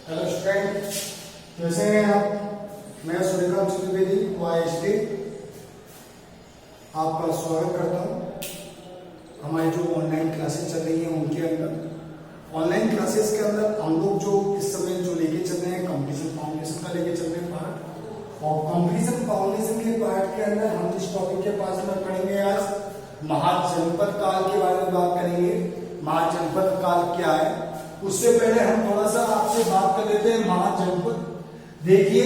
Hello student, कैसे हैं आप? मैं सूर्यकांत चतुर्वेदी OISD आपका स्वागत करता हूं। हमारी जो ऑनलाइन क्लासेस चल रही हैं उनके अंदर ऑनलाइन क्लासेस के अंदर हम लोग जो इस समय जो लेके चल रहे हैं कंपटीशन फाउंडेशन का लेके चल रहे हैं पार्ट, और कंपटीशन फाउंडेशन के पार्ट के अंदर हम जिस टॉपिक के पास में पढ़ेंगे आज महाजनपद काल के बारे में बात करेंगे। महाजनपद काल क्या है, उससे पहले हम थोड़ा सा आपसे बात कर लेते हैं महाजनपद। देखिए,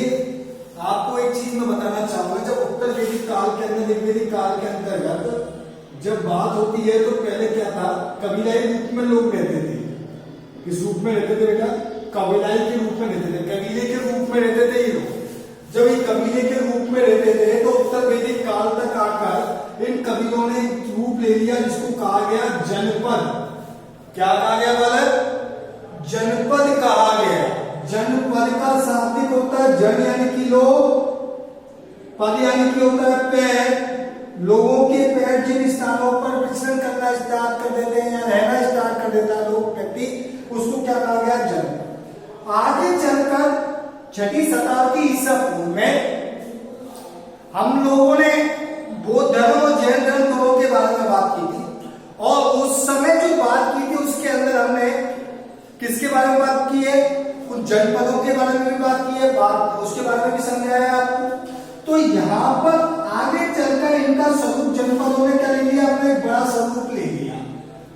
आपको एक चीज मैं बताना चाहूंगा, जब उत्तर वैदिक काल के अंदर ऋग्वैदिक काल के अंतर्गत जब बात होती है तो पहले क्या था, कबीलाई रूप में लोग रहते थे। किस रूप में रहते थे बेटा? कबीलाई के रूप में रहते थे, कबीले के रूप में रहते थे ये लोग। जब ये कबीले के रूप में रहते थे तो उत्तर वैदिक काल तक आकर इन कबीलों ने रूप ले लिया जिसको कहा गया जनपद। क्या कहा गया बालक? जनपद कहा गया। जनपद का शाब्दिक होता है जन यानी कि लोग, पद यानी कि होता है पैर। लोगों के पैर जिन स्थानों पर विचरण करना स्टार्ट कर देते हैं या रहना स्टार्ट कर देता है लोग व्यक्ति, उसको क्या कहा गया? जनपद। आगे चलकर छठी शताब्दी ईसा पूर्व में हम लोगों ने बौद्ध धर्म और जैन धर्म दोनों के बारे में बात की थी, और उस समय जो बात की थी उसके अंदर हमने किसके बारे में बात की है? कुछ जनपदों के बारे में भी बात की है, बात उसके बारे में भी समझाया है आपको। तो यहाँ पर आगे चलकर इनका स्वरूप जनपदों ने क्या ले लिया? अपने एक बड़ा स्वरूप ले लिया।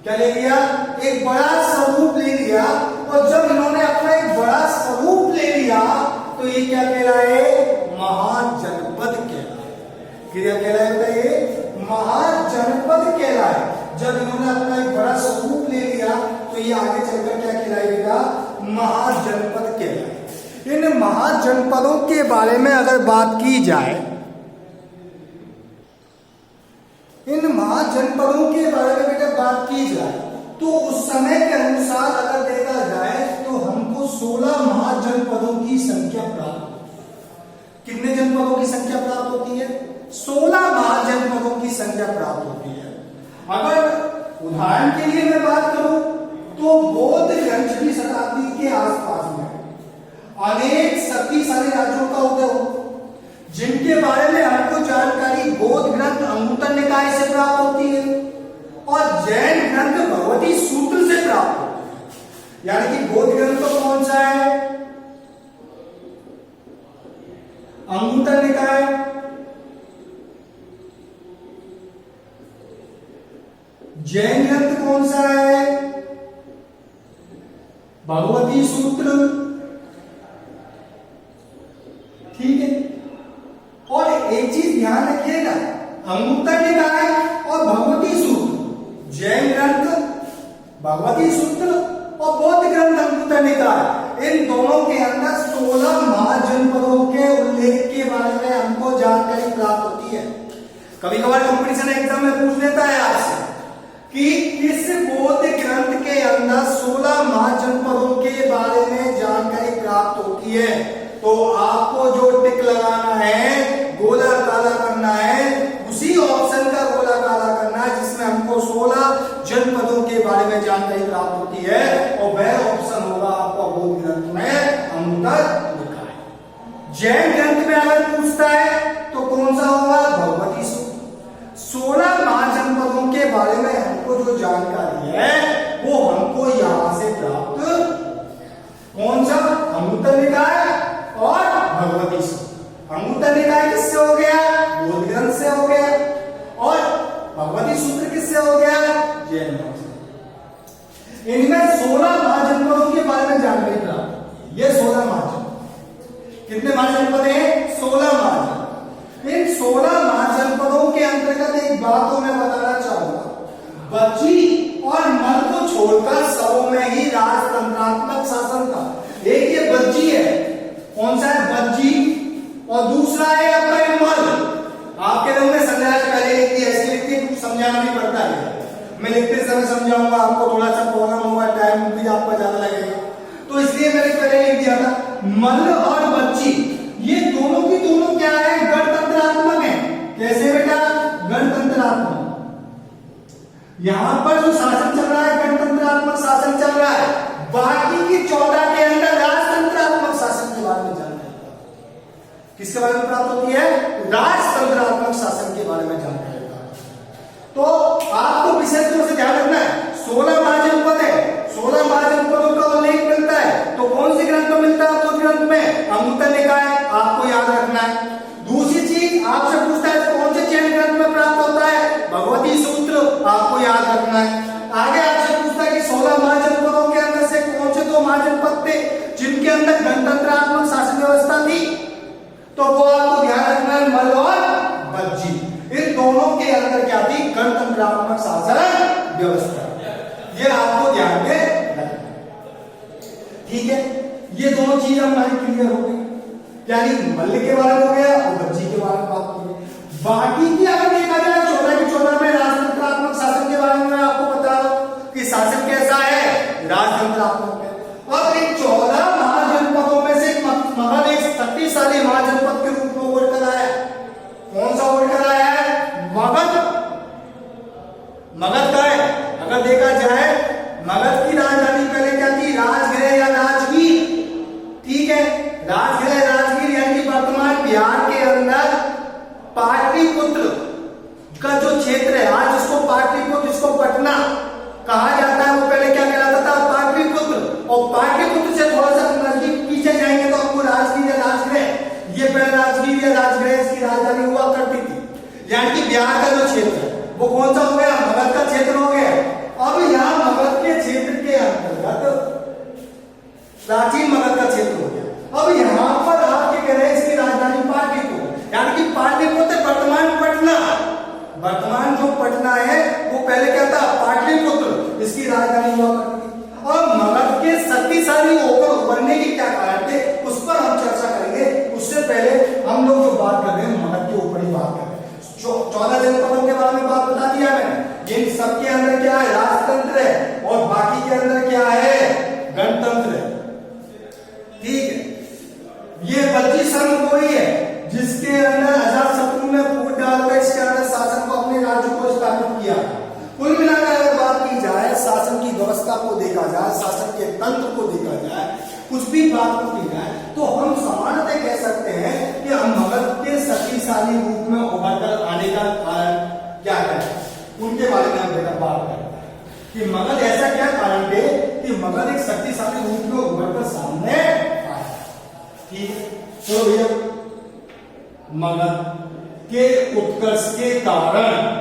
क्या ले लिया? एक बड़ा स्वरूप ले लिया। और जब इन्होंने अपना एक बड़ा स्वरूप ले लिया तो ये क्या कहलाए? महाजनपद कहलाए। क्या कहलाए बताइए? महाजनपद कहलाए। जब इन्होंने अपना एक बड़ा स्वरूप ले लिया तो ये आगे चलकर क्या कहलाएगा? महाजनपद कहलाए। इन महाजनपदों के बारे में अगर बात की जाए, इन महाजनपदों के बारे में अगर बात की जाए तो उस समय के अनुसार अगर देखा जाए तो हमको 16 महाजनपदों की संख्या प्राप्त होती है। कितने जनपदों की संख्या प्राप्त होती है? 16 महाजनपदों की संख्या प्राप्त होती है। अगर उदाहरण के लिए मैं बात करूं तो बौद्ध ग्रंथ की शताब्दी के आसपास में अनेक शक्तिशाली राज्यों का उदय हो, जिनके बारे में हमको जानकारी बौद्ध ग्रंथ अंगुत्तर निकाय से प्राप्त होती है और जैन ग्रंथ भगवती सूत्र से प्राप्त होती है। यानी कि बौद्ध ग्रंथ तो कौन सा है? अंगुत्तर निकाय। जैन ग्रंथ कौन सा है? भगवती सूत्र। ठीक है। और एक चीज ध्यान रखिएगा, अंगुत्तर निकाय और भगवती सूत्र, जैन ग्रंथ भगवती सूत्र और बौद्ध ग्रंथ अंगुत्तर निकाय, इन दोनों के अंदर 16 महाजनपदों के उल्लेख के बारे में हमको जानकारी प्राप्त होती है। कभी कभार कंपटीशन एग्जाम में पूछ लेता है आपसे कि किस बौद्ध ग्रंथ के अंदर 16 महाजनपदों के बारे में जानकारी प्राप्त होती है, तो आपको जो टिक लगाना है, गोला काला करना है, उसी ऑप्शन का गोला काला करना है जिसमें हमको 16 जनपदों के बारे में जानकारी प्राप्त होती है, और वह ऑप्शन होगा आपका बौद्ध ग्रंथ में अंगुत्तर निकाय। जैन ग्रंथ में अगर पूछता है तो कौन सा होगा? भगवती सूत्र। 16 महाजनपदों के बारे में हमको जो जानकारी है वो हमको यहां से प्राप्त, कौन सा? अंगुत्तर निकाय और भगवती सूत्र। अंगुत्तर निकाय किससे हो गया? बौद्ध ग्रंथ से हो गया। और भगवती सूत्र किससे हो गया? जैन ग्रंथ से। इनमें 16 महाजनपदों के बारे में जानकारी प्राप्त। ये 16 महाजनपद, कितने महाजनपद हैं? 16 महाजनपद। इन 16 महाजनपदों के अंतर्गत एक बात मैं बताना चाहूंगा, बज्जी और मल को छोड़कर सबों में ही राजतंत्रात्मक शासन था। एक ये बज्जी है, कौन सा है? बज्जी। और दूसरा है आपका मल। आपके लोगों ने समझाया पहले लिख दी, ऐसे लिख दी, समझाना नहीं पड़ता है। मैं लिखते समय समझाऊंगा, आपको थोड़ा सा प्रॉब्लम होगा, टाइम भी आपका ज्यादा लगेगा, तो इसलिए मैंने पहले लिख दिया था। मल और बज्जी ये दोनों की दोनों क्या है? गणतंत्रात्मक है। कैसे बेटा? गणतंत्रात्मक। यहां पर जो शासन चल रहा है गणतंत्रात्मक शासन चल रहा है, बाकी की 14 के अंदर राजतंत्र बारे में जानकारी प्राप्त करें। तो आपको विशेष रूप से ध्यान रखना है 16 महाजनपद है, 16 महाजनपदों का उल्लेख मिलता है। तो कौन से ग्रंथ में मिलता है? आपको ग्रंथ में अंगुत्तर निकाय आपको याद रखना है। दूसरी चीज आपसे पूछता है कौन से चैन ग्रंथ में प्राप्त होता है? भगवती सूत्र आपको याद रखना है। आगे आपसे पूछता है कि 16 महाजनपदों के अंदर से कौन से 2 महाजनपद थे जिनके अंदर गणतंत्रात्मक शासन व्यवस्था थी? तो वो आपको ध्यान रखना है मल और बज्जी। इन दोनों के अंदर क्या थी? गणतंत्रात्मक शासन व्यवस्था। ये आपको ध्यान में रखना है, ठीक है। ये दोनों चीज हमारी क्लियर हो गई, यानी मल्ल के बारे में हो गया और बज्जी के बारे में बात हो गई। बाकी की अगर देखा जाए 14 की 14 में राजतंत्रात्मक शासन के बारे में आपको बता दो कि शासन कैसा है? राजतंत्रात्मक है। और इन 14 महाजनपदों में से मगध एक शक्तिशाली महाजनपद के रूप में उभर कर आया। कौन सा उभर कर आया है? मगध। मगध का है, अगर देखा जाए मगध की राजधानी पहले क्या थी? राजगृह या राजगीर, ठीक है। राजगृह राजगीर यानी वर्तमान बिहार के अंदर पाटलिपुत्र का जो क्षेत्र है, आज जिसको पाटलिपुत्र, जिसको पटना कहा जाता है, वो पहले क्या कहलाता था? पाटलिपुत्र। और पाटलिपुत्र से थोड़ा सा नजदीक पीछे जाएंगे तो आपको राजगीर या राजगृह, ये पहले राजगीर या राजगृह इसकी राजधानी हुआ करती थी। यानी कि बिहार का जो क्षेत्र है वो कौन सा हो गया? मगध का क्षेत्र हो गया। अब यहाँ मगध के क्षेत्र के अंतर्गत प्राचीन मगध का क्षेत्र हो गया। अब यहाँ पर आप क्या कह रहे हैं? इसकी राजधानी पाटलिपुत्र, यानी कि पाटलिपुत्र वर्तमान पटना, वर्तमान जो पटना है वो पहले क्या था? पाटलिपुत्र, इसकी राजधानी हुआ करती थी। और मगध के शक्तिशाली होकर उभरने के क्या कारण थे उस पर हम चर्चा करेंगे। उससे पहले हम लोग जो बात कर रहे हैं मगध के ऊपर ही बात कर रहे हैं। 14 जनपदों के बारे में बात बता दिया मैंने। इन सबके अंदर क्या है? राजतंत्र है और बाकी के अंदर क्या है? गणतंत्र है, ठीक है। ये बच्ची संघ कोई है जिसके अंदर अजातशत्रु ने फूट डालकर इसके अंदर शासन को, अपने राज्य को स्थापित किया। कुल मिलाकर अगर बात की जाए, शासन की व्यवस्था को देखा जाए, शासन के तंत्र को देखा जाए, कुछ भी बात को की जाए, तो हम सामान्यतः कह सकते हैं कि हम मगध के शक्तिशाली रूप में उभर कर आने का कारण क्या है उनके बारे में हम बेटा बात करते हैं कि मगध ऐसा क्या कारण थे कि मगध एक शक्तिशाली रूप में उभर कर सामने आया। ठीक है, तो भैया मगध के उत्कर्ष के कारण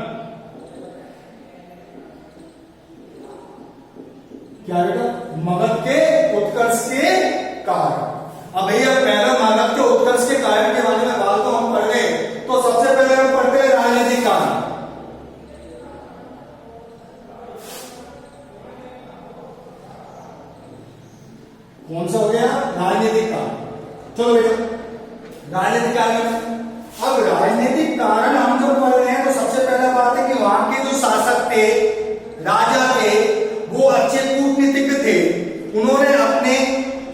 क्या बेटा? मगध के उत्कर्ष के कारण। अब भैया पहला मगध के उत्कर्ष के कारण के बारे में बात तो हम पढ़ रहे, तो सबसे पहले हम पढ़ते हैं राजनीतिक कारण। कौन सा हो गया? राजनीतिक कारण। चलो बेटा राजनीतिक कारण। अब राजनीतिक कारण हम जो पढ़ रहे हैं तो सबसे पहला बात है कि वहां के जो शासक थे, राजा थे, वो अच्छे कूटनीतिज्ञ थे। उन्होंने अपने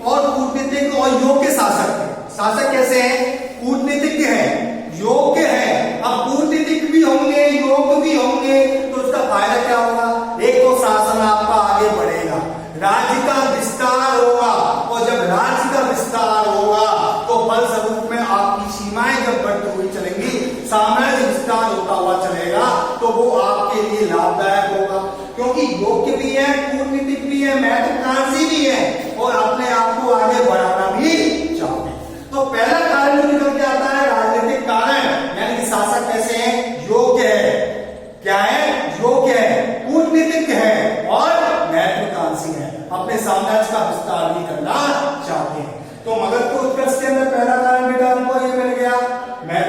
और कूटनीतिज्ञ और योग्य शासक थे। शासक कैसे हैं? कूटनीतिज्ञ हैं, योग्य हैं। अब कूटनीतिज्ञ भी होंगे, योग्य भी होंगे, तो उसका फायदा क्या होगा? एक तो शासन आपका आगे बढ़ेगा, राज्य का विस्तार होगा, और जब राज्य का विस्तार होगा तो फलस्वरूप में आपकी सीमाएं जब बढ़ती हुई चलेंगी, साम्राज्य विस्तार होता हुआ चलेगा, तो वो आपके लिए लाभदायक होगा, क्योंकि योग्य भी है, कूटनीतिक भी है, महत्वाकांक्षी भी है, और अपने आप को आगे बढ़ाना भी चाहते हैं। तो पहला कारण जो निकल के आता है राजनीतिक कारण, यानी कि शासक कैसे हैं? योग्य है। क्या है? योग्य है, कूटनीतिक है और महत्वाकांक्षी है, अपने साम्राज्य का विस्तार भी करना चाहते हैं। तो मगध को उत्कर्ष के अंदर पहला कारण बेटा हमको ये मिल गया। मैं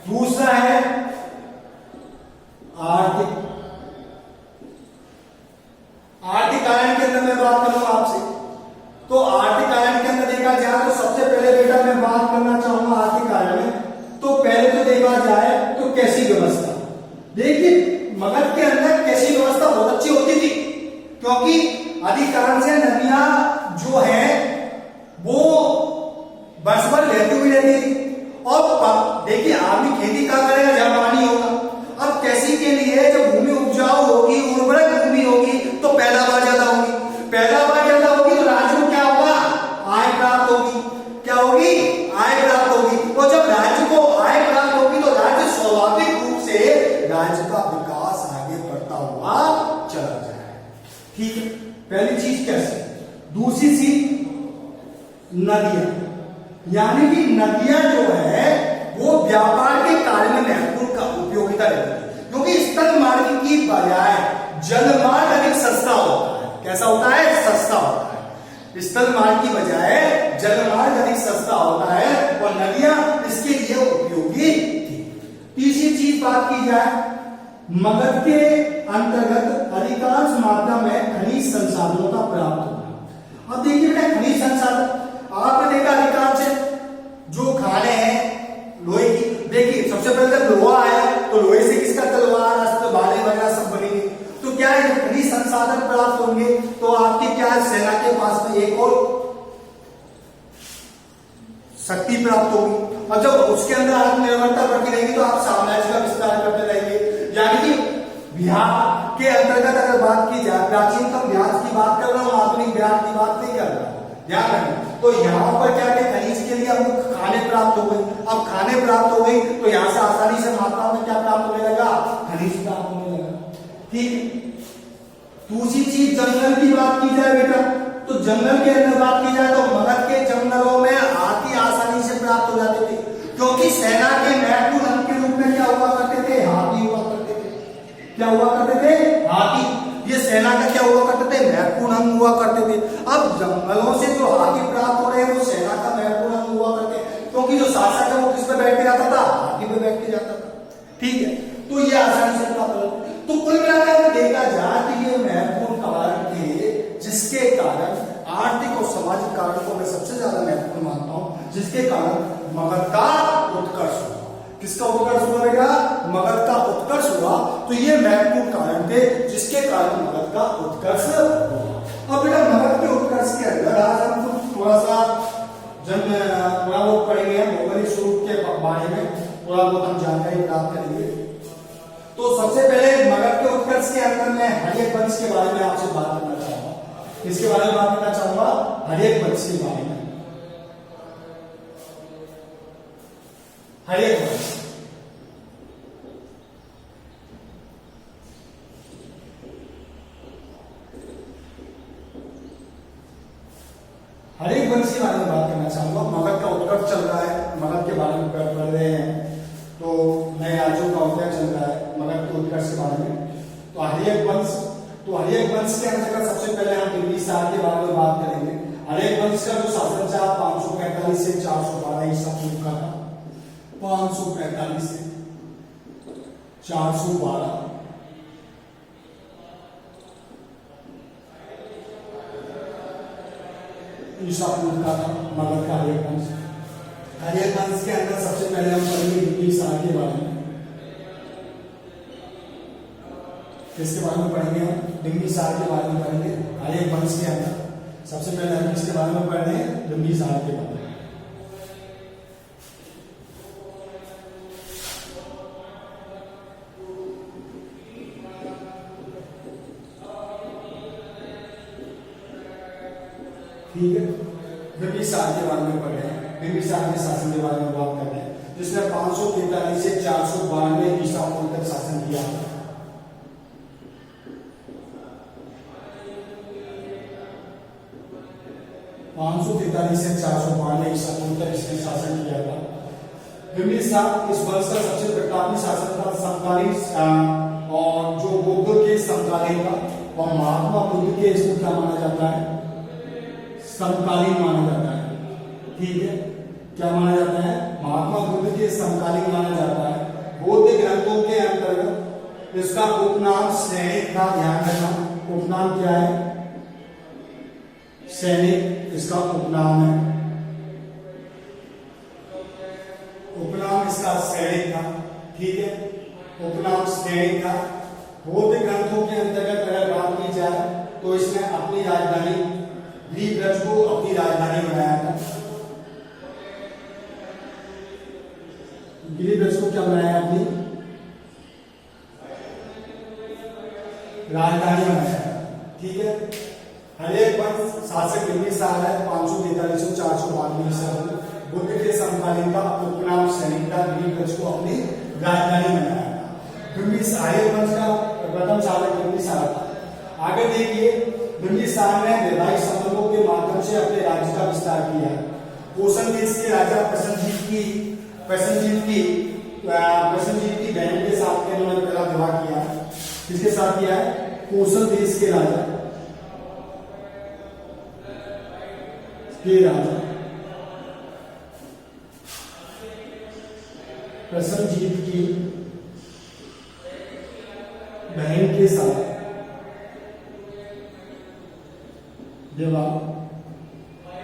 दूसरा है आर्थिक। आर्थिक कारण के अंदर मैं बात करूंगा आपसे, तो आर्थिक कारण के अंदर देखा जाए तो सबसे पहले बेटा मैं बात करना चाहूंगा आर्थिक कारण में। तो पहले तो देखा जाए तो कैसी व्यवस्था। देखिए मगध के अंदर कैसी व्यवस्था बहुत अच्छी होती थी, क्योंकि अधिकांश नदियां जो है वो वर्ष भर बहती हुई रहती थी। और देखिए आदमी खेती कहां करेगा? जहां पानी होगा। अब कृषि के लिए जब भूमि उपजाऊ होगी, उर्वरक भूमि होगी, तो पैदावार ज्यादा होगी। पैदावार ज्यादा होगी तो राज्य को क्या होगा? आय प्राप्त होगी। क्या होगी? आय प्राप्त होगी। और जब राज्य को आय प्राप्त होगी तो राज्य स्वाभाविक रूप से ठीक है, पहली चीज कैसे। दूसरी चीज नदियां, यानी कि नदियां जो है वो व्यापार के कार्य में महत्वपूर्ण का उपयोगिता रहती है, क्योंकि स्थल मार्ग की बजाय जलमार्ग अधिक सस्ता होता है। कैसा होता है? सस्ता होता है। स्थल मार्ग की बजाय जलमार्ग अधिक सस्ता होता है और नदियां इसके लिए उपयोगी थी। तीसरी चीज बात की जाए, मगध के अंतर्गत अधिकांश मात्रा में खनिज संसाधनों का प्राप्त होना। अब देखिए बेटा, खनिज संसाधन आपने देखा अधिकांश जो खाने हैं लोहे की, देखिए सबसे पहले जब लोहा आया तो लोहे से किसका तलवार, अस्त्र, भाले वगैरह सब बनेंगे। तो क्या है, खनिज संसाधन प्राप्त होंगे तो आपकी क्या सेना के पास में एक और शक्ति प्राप्त होगी, और जब उसके अंदर आत्मनिर्भरता बढ़ती रहेगी तो आप साम्राज्य का विस्तार करते रहेंगे। यानी कि बिहार के अंतर्गत अगर बात की जाए, प्राचीनतम बिहार की बात कर रहा हूं, आधुनिक बिहार की बात नहीं कर रहा हूं, ध्यान रखना। तो यहाँ पर क्या है, खनिज के लिए हमको खाने प्राप्त हो गए। अब खाने प्राप्त हो गई तो यहाँ से आसानी से मात्रा में क्या प्राप्त होने लगा, खनिज प्राप्त होने लगा। ठीक। दूसरी चीज जंगल की बात की जाए बेटा, तो जंगल के अंदर बात की जाए तो मगध के जंगलों में हाथी आसानी से प्राप्त हो जाते थे, क्योंकि सेना के महत्वपूर्ण अंग के रूप में क्या हुआ करते थे, हाथी हुआ करते थे। क्या हुआ करते थे? हाथी। ये सेना का क्या हुआ करते थे, महत्वपूर्ण अंग हुआ करते थे। अब जंगलों से जो हाथी प्राप्त हो रहे हैं वो सेना का महत्वपूर्ण अंग हुआ करते हैं, क्योंकि जो शासक है वो किस पे बैठ के जाता था, हाथी पे बैठ के जाता था। ठीक है, तो ये आसानी से प्राप्त हो। तो कुल मिलाकर देखा जाए तो ये महत्वपूर्ण कारण थे जिसके कारण आर्थिक और सामाजिक कारकों में सबसे ज्यादा महत्वपूर्ण मानता हूं, जिसके कारण मगध का उत्कर्ष हुआ। किसका उत्कर्ष हुआ बेटा? मगध का उत्कर्ष हुआ। तो ये महत्वपूर्ण कारण थे जिसके कारण मगध का उत्कर्ष हुआ। अब बेटा मगध के उत्कर्ष के अंदर आज हम थोड़ा सा थोड़ा बहुत पढ़ेंगे, भौगोलिक स्वरूप के बारे में थोड़ा बहुत हम जानकारी प्राप्त करेंगे। तो सबसे पहले मगध के उत्कर्ष के अंदर मैं हर्यक वंश के बारे में आपसे बात करना चाहूंगा। इसके बारे में बात करना चाहूंगा, हर्यक वंश के बारे में। हर्यक वंश, हर्यक वंश के बारे में बात करना चाहूंगा। मगध का उत्कर्ष चल रहा है, मगध के बारे में पढ़ रहे हैं, तो नए राज्यों का उदय चल रहा है मगध के उत्कर्ष के बारे में। तो हर्यक वंश, तो हर्यक वंश के अंतर्गत सबसे पहले हम बिंबिसार के बारे में बात करेंगे। हर्यक वंश का जो शासन था 545 से 412 ईसा पूर्व का था। 545 से 412 ईसा पूर्व का था मगध का हर्यक वंश। हर्यक वंश के अंदर सबसे पहले हम पढ़ेंगे बिंबिसार के बारे में। किसके बारे में पढ़ेंगे हम? बिंबिसार के बारे में पढ़ेंगे। हर्यक वंश के अंदर सबसे पहले हम किसके बारे में पढ़ रहे हैं? बिंबिसार के बारे में। ठीक है, बिंबिसार के बारे में पढ़ रहे हैं। बिंबिसार के शासन के बारे में बात कर रहे हैं, जिसने 543 से 492 ईसा पूर्व तक शासन किया। 543 से 492 ईसा पूर्व तक इसने शासन किया था। बिंबिसार इस वंश का सबसे प्रतापी शासक था, समकालीन और जो बुद्ध के समकालीन था, और महात्मा बुद्ध के इसको क्या माना जाता है? समकालीन माना जाता है। ठीक है, क्या माना जाता है? महात्मा बुद्ध के समकालीन माना जाता है। बौद्ध ग्रंथों के अंतर्गत इसका उपनाम सैनिक था। ध्यान रखना, उपनाम क्या है? सैनिक इसका उपनाम है। उपनाम इसका सैनिक था। ठीक है, उपनाम सैनिक था। बौद्ध ग्रंथों के अंतर्गत अगर बात की जाए तो इसने अपनी राजधानी गिरिब्रज को अपनी राजधानी बनाया था। गिरिब्रज को क्या बनाया? अपनी राजधानी बनाया। ठीक है, हर्यक वंश शासक बिंबिसार है। 543 से 492 ईसा पूर्व बुद्ध के समकालीन का उपनाम सैनिक था। गिरिब्रज को अपनी राजधानी बनाया था। बिंबिसार हर्यक वंश का प्रथम शासक बिंबिसार था। आगे देखिए बिंबिसार ने वैवाहिक संबंधों के माध्यम से अपने राज्य का विस्तार किया। कोसल देश के राजा प्रसेनजीत की बहन के साथ में उन्होंने पहला विवाह किया। किसके साथ किया है? कोसल देश के राजा प्रसेनजीत की बहन के साथ विवाह।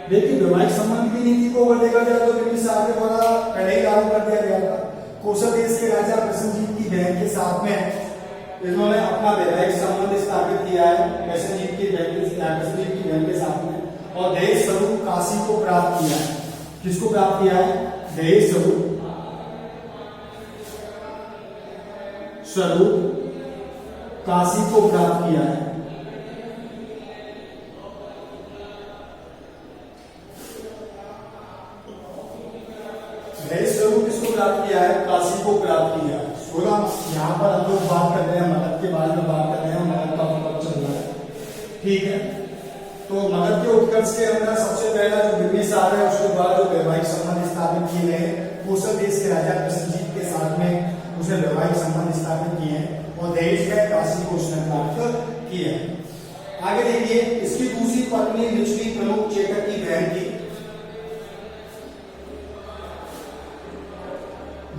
देखिए वैवाहिक संबंध की नीति को अगर देखा जाए तो बिंबिसार के द्वारा पहले ही लागू कर दिया गया था। कोसल देश के राजा प्रसेनजीत की बहन के साथ में इन्होंने अपना वैवाहिक संबंध स्थापित किया है प्रसेनजीत की बहन के साथ में, और दहेज स्वरूप काशी को प्राप्त किया है। किसको प्राप्त किया है? दहेज स्वरूप काशी को प्राप्त किया है। दहेज स्वरूप किसको प्राप्त किया है? काशी को प्राप्त किया है। यहाँ पर हम लोग बात कर रहे हैं मगध के बारे में, बात कर रहे हैं, मगध का उत्कर्ष चल रहा है, ठीक है। तो मगध के उत्कर्ष के अंदर सबसे पहला जो बिंबिसार है उसके बाद जो वैवाहिक संबंध स्थापित किए गए, कोसल देश के राजा प्रसेनजीत के साथ में उसने वैवाहिक संबंध स्थापित किए हैं और दहेज का काशी को उसने प्राप्त किया है। आगे देखिए, इसकी दूसरी पत्नी लिच्छवी प्रमुख चेतक की बहन थी।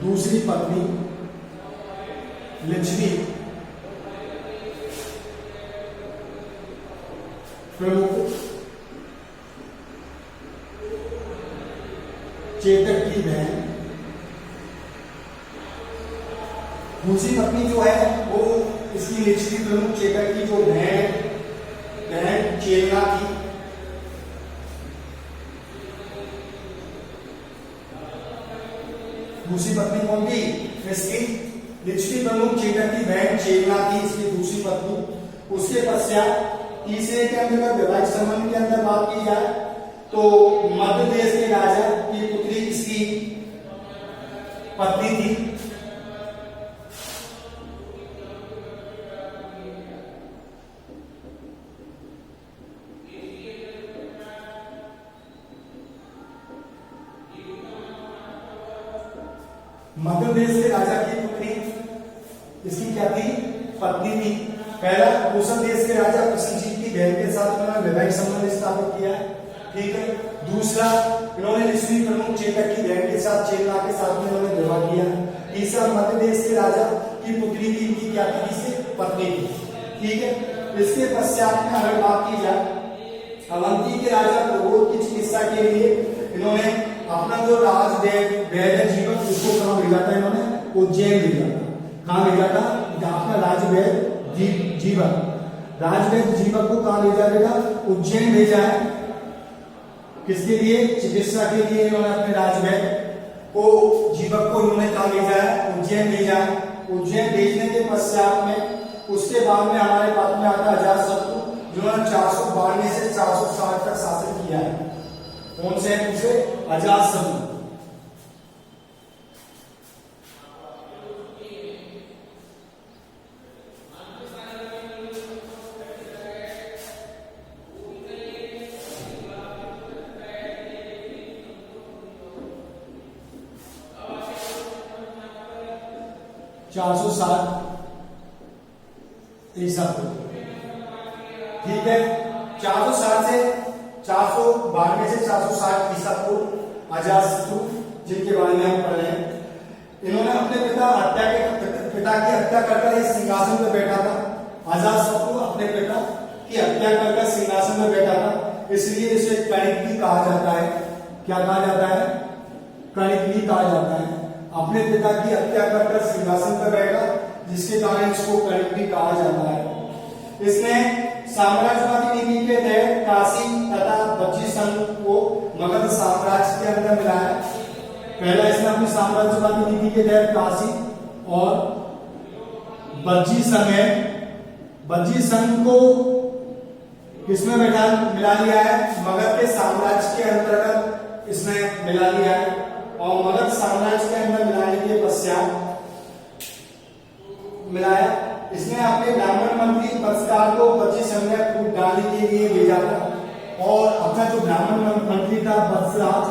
दूसरी पत्नी लिच्छवी प्रमुख चेतक की बहन। दूसरी पत्नी जो है वो इसकी लिच्छवी प्रमुख चेतक की जो बहन चेलना थी। दूसरी पत्नी कौन थी? इसकी लिच्छवी प्रमुख चेतक की बहन चेलना थी इसकी दूसरी पत्नी। उसके पश्चात तीसरे के अंदर वैवाहिक संबंध के अंदर बात की जाए तो मध्य देश के राजा की पुत्री इसकी पत्नी थी। मध्य देश के राजा की पुत्री इसकी क्या थी? पत्नी थी। पहला, कोसल देश के राजा प्रसेनजीत की बहन के साथ उन्होंने वैवाहिक संबंध स्थापित किया है, ठीक है। दूसरा, इन्होंने लिच्छवी प्रमुख चेतक की बहन के साथ चेलना के साथ में इन्होंने विवाह किया। तीसरा, मध्य देश के राजा की पुत्री थी, इनकी क्या थी? इससे पत्नी थी, ठीक है। इसके पश्चात में अगर बात की जाए अवंती के राजा प्रबोध की चिकित्सा के लिए इन्होंने अपना जो राजवैद्य जीवन उसको कहाँ भेजा था? इन्होंने उज्जैन भेजा था। कहाँ भेजा था? अपना राजवैद्य जीवक को कहाँ भेजा बेटा? उज्जैन भेजा है। किसके लिए? चिकित्सा के लिए इन्होंने अपने राजवैद्य को जीवक को इन्होंने कहाँ भेजा है? उज्जैन भेजा है। उज्जैन भेजने के पश्चात में उसके बाद में हमारे पास में आता अजातशत्रु, जिन्होंने 492 से 460 तक शासन किया है। कौन से हैं? उसे अजातशत्रु। ईसा पूर्व, ठीक है। 460 से 492 से 460 ईसा पूर्व अजातशत्रु, जिनके बारे में हम पढ़ रहे हैं, इन्होंने अपने पिता की हत्या कर इस सिंहासन पर बैठा था। अजातशत्रु अपने पिता की हत्या कर सिंहासन में बैठा था, इसलिए इसे कणिक भी कहा जाता है। क्या कहा जाता है? कणिक भी कहा जाता है। अपने पिता की हत्या कर सिंहासन पर बैठा, जिसके कारण इसको कणिक भी कहा जाता है। इसने साम्राज्यवादी नीति के तहत काशी तथा बज्जी संघ को मगध साम्राज्य के अंदर मिलाया। पहला, इसने अपनी साम्राज्यवादी नीति के तहत काशी और बज्जी संघ को किसमें मिला लिया है? मगध के साम्राज्य के अंतर्गत इसने मिला लिया है। और मगध साम्राज्य के अंदर मिलाने के पश्चात मिलाया इसने अपने ब्राह्मण मंत्री बत्सकार को बच्ची संघ में फूट डालने के लिए भेजा था और अपना जो ब्राह्मण मंत्री था बत्सराज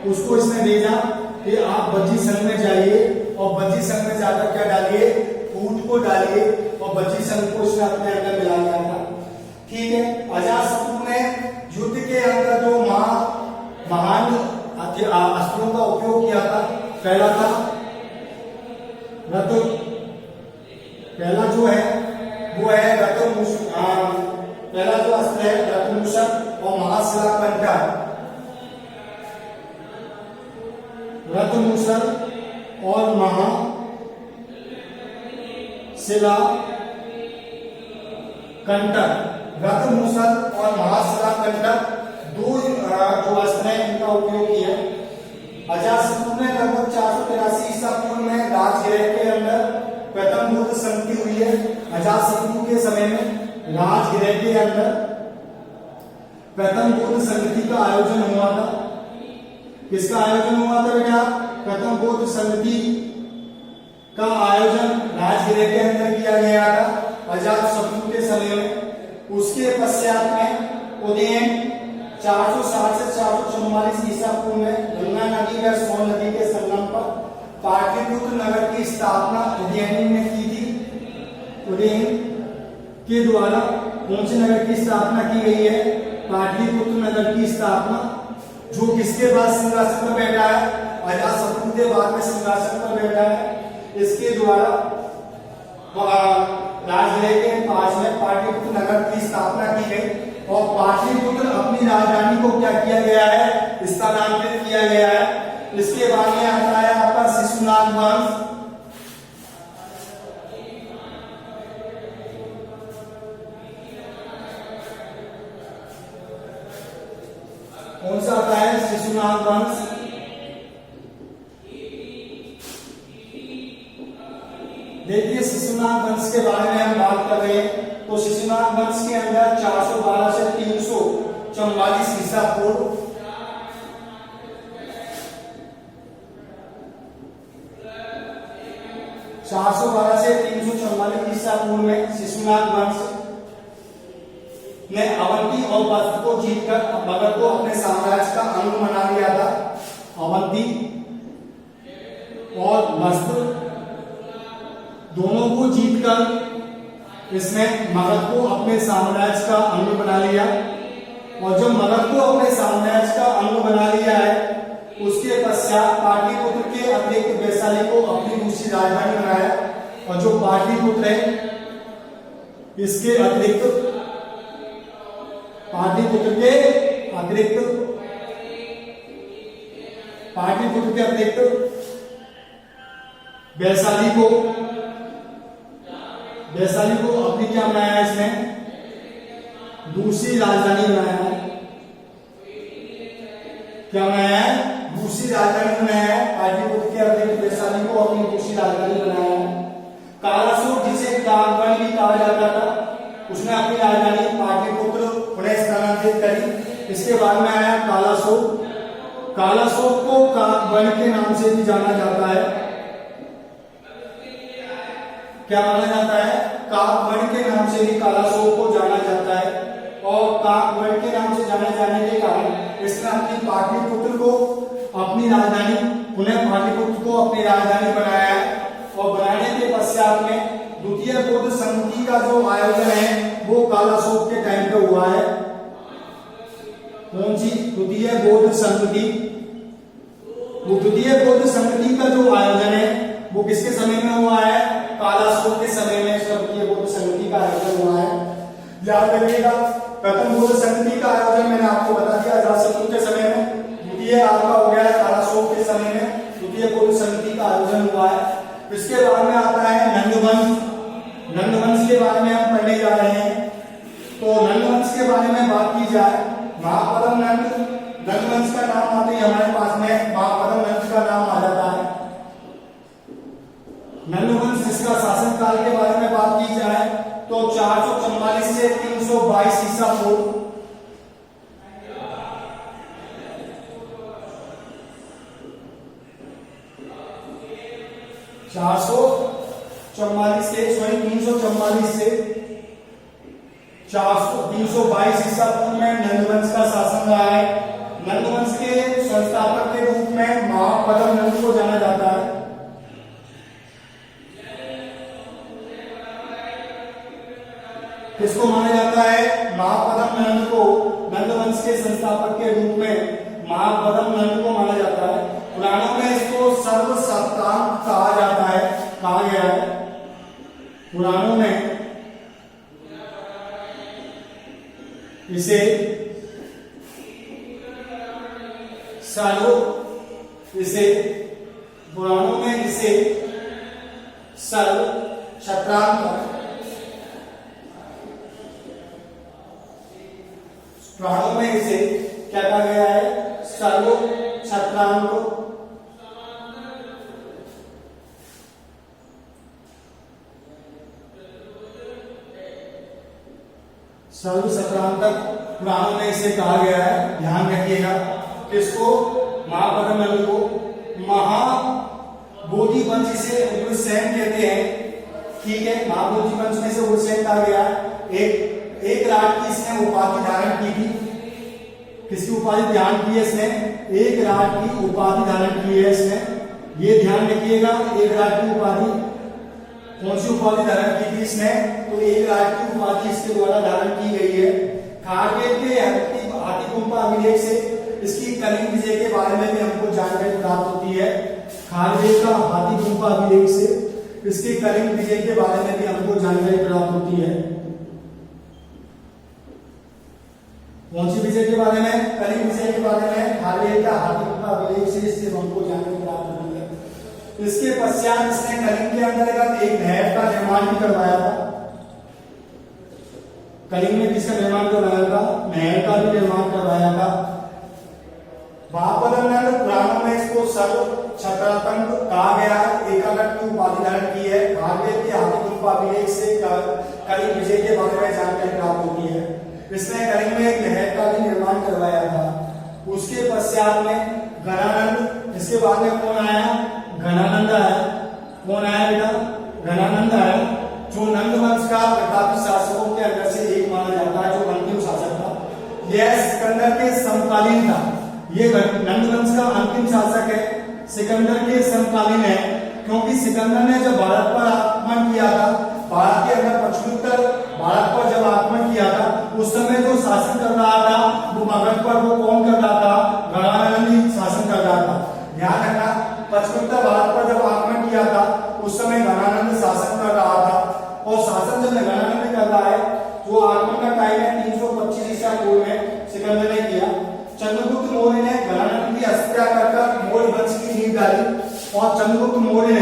उसको इसने भेजा कि आप बच्ची संघ में जाइए और बच्ची संघ में जाकर क्या डालिए, फूट को डालिए और बच्ची संघ को उसने अपने अंदर मिला लिया था। ठीक है, अजातशत्रु ने युद्ध के अंदर जो महान अस्त्रों का उपयोग किया था, पहला था रथ, पहला जो है वो है पहला जो अस्त्र है रथमूषक और महाशिला कंटक। रथमूषक और महाशिला कंटक, रथमूषक और महाशिला कंटक दो जो अस्त्र हैं इनका उपयोग किया। अजातशत्रु ने लगभग 483 ईसा पूर्व में राजगृह के अंदर प्रथम बुद्ध संधि हुई है। अजातशत्रु के समय में राजगृह के अंदर प्रथम बुद्ध संधि का आयोजन हुआ था। किसका आयोजन हुआ था बेटा? प्रथम बुद्ध संधि का आयोजन राजगृह के अंदर किया गया था अजातशत्रु के समय में। उसके पश्चात में उदयन 460 से 444 ईसा पूर्व में गंगा नदी व सोन नदी के संगम पर पाटलिपुत्र नगर की स्थापना उदयन ने की थी। उदयन के द्वारा कौन से नगर की स्थापना की गई है? पाटलिपुत्र नगर की स्थापना, जो किसके बाद सिंहासन पर बैठा है? अजातशत्रु के बाद में सिंहासन पर बैठा है। इसके द्वारा राजगृह के पास में पाटलिपुत्र नगर की स्थापना की गई और पाटलिपुत्र अपनी राजधानी को क्या किया गया है? स्थानांतरित किया गया है। इसके बाद में आता है आपका शिशुनाग वंश। कौन सा आता है? शिशुनाग वंश। देखिए शिशुनाग वंश के बारे में हम बात कर रहे हैं तो शिशुनाग वंश के अंदर 412 से 344 ईसा पूर्व 412 से 344 ईसा पूर्व में शिशुनाग वंश ने अवंती और बस्त को जीतकर मगध को अपने साम्राज्य का अंग बना लिया था। अवंती और बस्त दोनों को जीतकर इसने मगध को अपने साम्राज्य का अंग बना लिया और जब मगध को अपने साम्राज्य का अंग बना लिया है उसके पश्चात पाटलिपुत्र के अतिरिक्त वैशाली को अपनी दूसरी राजधानी बनाया और जो पाटलिपुत्र है इसके अतिरिक्त पाटलिपुत्र के अतिरिक्त वैशाली को अपनी क्या बनाया है? इसने दूसरी राजधानी बनाया है। क्या बनाया है? दूसरी राजधानी बनाया है। पाटलिपुत्र के अतिरिक्त वैशाली को अपनी दूसरी राजधानी बनाया है। कालासुर जिसे काकवण भी कहा जाता था उसने अपनी राजधानी पाटलिपुत्र पुनः स्थानांतरित करी। इसके बाद में आया कालासुर। कालासुर को काकवण के नाम से भी जाना जाता है। क्या माना जाता है? काकवण के नाम से भी कालासुर को जाना जाता है और काकवण के नाम से जाने जाने के कारण इसने अपनी पाटलिपुत्र को अपनी राजधानी पुनः पाटलिपुत्र को अपनी राजधानी बनाया है और बनाने के पश्चात में द्वितीय बौद्ध संधि का जो आयोजन है वो कालासुर के टाइम पे हुआ है। कौन सी? द्वितीय बौद्ध संधि। वो द्वितीय बौद्ध संधि का जो आयोजन है वो किसके समय में हुआ है? कालासुर के समय में द्वितीय बौद्ध संधि का आयोजन हुआ है। याद रखिएगा प्रथम बौद्ध संधि का आयोजन मैंने आपको बता दिया अजातशत्रु के समय में, द्वितीय आपका हो गया है कालासुर के समय में द्वितीय बौद्ध संधि का आयोजन हुआ है। इसके बाद में आता है नंदवंश। नंदवंश के बारे में हम पढ़ने जा रहे हैं। तो नंदवंश के बारे में बात की जाए, महापद्म नंदवंश का नाम आते ही हमारे पास में महापद्म नंद का नाम आ जाता है। नंदवंश जिसका शासनकाल के बारे में बात की जाए तो 444 से 322 ईसा पूर्व। 322 से 322 ईसा पूर्व में नंदवंश का शासन रहा है। नंदवंश के संस्थापक के रूप में महापद्म नंद को जाना जाता है। किसको माना जाता है? महापद्म नंद को नंदवंश के संस्थापक के रूप में महापद्म नंद को माना जाता है। पुराणों में इसको सर्वसप्तांग कहा जाता है, कहा गया है। पुराणों में इसे पुराणों में इसे सर्व शत्रांक, पुराणों में इसे क्या कहा गया है? सर्व शत्रांक। सर्व शत्रांतक पुराणों में इसे कहा गया है। ध्यान रखिएगा, किसको? महापद्म नंद को। महाबोधि वंश से उग्रसेन कहते हैं, ठीक है। महाबोधि वंश में से उग्रसेन कहा गया। एक राज की इसने उपाधि धारण की थी। किसकी उपाधि धारण की है इसने? एक राज की उपाधि धारण की है इसने। ये ध्यान रखिएगा, एक राज की उपाधि। कौन सी उपाधि धारण की थी इसने? तो एक राज की उपाधि इसके द्वारा धारण की गई है। खारवेल के हाथीगुम्फा अभिलेख से इसकी कलिंग विजय के बारे में भी हमको जानकारी प्राप्त होती है। खारवेल का हाथीगुम्फा अभिलेख से इसकी कलिंग विजय के बारे में भी हमको जानकारी प्राप्त होती है। कौन सी विजय के बारे में? कलिंग विजय के बारे में। खारवेल का हाथीगुम्फा अभिलेख से इससे हमको जानकारी प्राप्त होती है। इसके पश्चात इसने कलिंग के अंतर्गत एक नहर का निर्माण भी करवाया था। कलिंग में किसका निर्माण करवाया था? नहर का भी निर्माण करवाया था। महापद्म नंद पुराणों में इसको सर्व छत्रातंक कहा गया है। एकागत की उपाधि धारण की है। खारवेल के हाथीगुम्फा अभिलेख से कलिंग विजय के बारे में जानकारी प्राप्त होती है। इसने कलिंग में एक नहर का भी निर्माण करवाया था। उसके पश्चात में घनानंद, इसके बाद में कौन आया? घनानंद आया। कौन आया बेटा? घनानंद आया, जो नंदवंश का प्रतापी शासकों के अंदर से एक माना जाता है, जो अंतिम शासक था। यह सिकंदर के समकालीन था। ये नंदवंश का अंतिम शासक है, सिकंदर के समकालीन है। क्योंकि सिकंदर ने जब भारत पर आक्रमण किया था, भारत के अंदर पश्चिमोत्तर भारत पर जब आक्रमण किया था, उस समय जो शासन कर रहा था वो मगध पर, वो कौन कर रहा था? घनानंद ही शासन कर रहा था। ध्यान रखना, पश्चिमोत्तर भारत पर जब आक्रमण किया था उस समय घनानंद शासन कर रहा था। और शासन जब घनानंद कर रहा है, जो आक्रमण का टाइम है 325 ईसा पूर्व में सिकंदर ने किया। चंद्रगुप्त मौर्य ने घनानंद की हत्या कर मौर्य वंश की नींव डाली। और चंद्रगुप्त मौर्य ने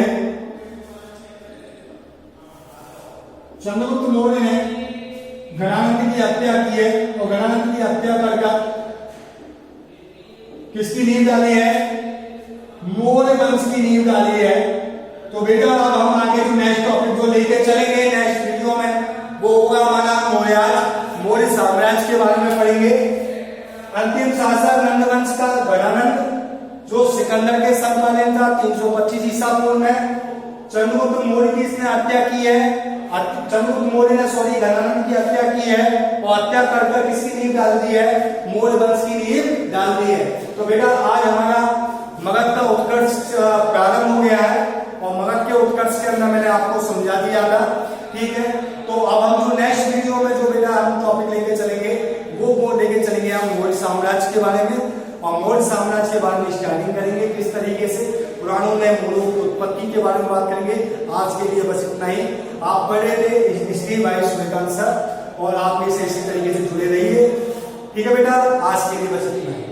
घनानंद की हत्या की है। और घनानंद की हत्या कर किसकी नींव डाली है? मौर्य वंश की नींव डाली है। तो बेटा अब हम आगे जो नेक्स्ट टॉपिक जो लेके चलेंगे नेक्स्ट वीडियो में, वो होगा हमारा मौर्य साम्राज्य के बारे में पढ़ेंगे। अंतिम शासक नंदवंश का घनानंद, जो सिकंदर के समकालीन था 325 ईसा पूर्व में। चंद्रगुप्त मौर्य की इसने हत्या की है। चंद्रगुप्त मौर्य ने घनानंद की हत्या की है और हत्या कर किसकी नींव डाल दी है? मौर्य वंश की नींव डाल दी है। तो बेटा आज हमारा मगध का उत्कर्ष प्रारंभ हो गया है और मगध के उत्कर्ष के अंदर मैंने आपको समझा दिया था, ठीक है। तो अब हम जो नेक्स्ट वीडियो में जो बेटा हम टॉपिक लेके चलेंगे वो लेके चलेंगे हम मौर्य साम्राज्य के बारे में। और मौर्य साम्राज्य के बारे में स्टार्टिंग करेंगे किस तरीके से, पुराणों में मौर्यों की उत्पत्ति के बारे में बात करेंगे। आज के लिए बस इतना ही। आप पढ़े थे हिस्ट्री बाय सूर्यकांत सर और आप इसे इसी तरीके से जुड़े रहिए, ठीक है बेटा। आज के लिए बस इतना ही।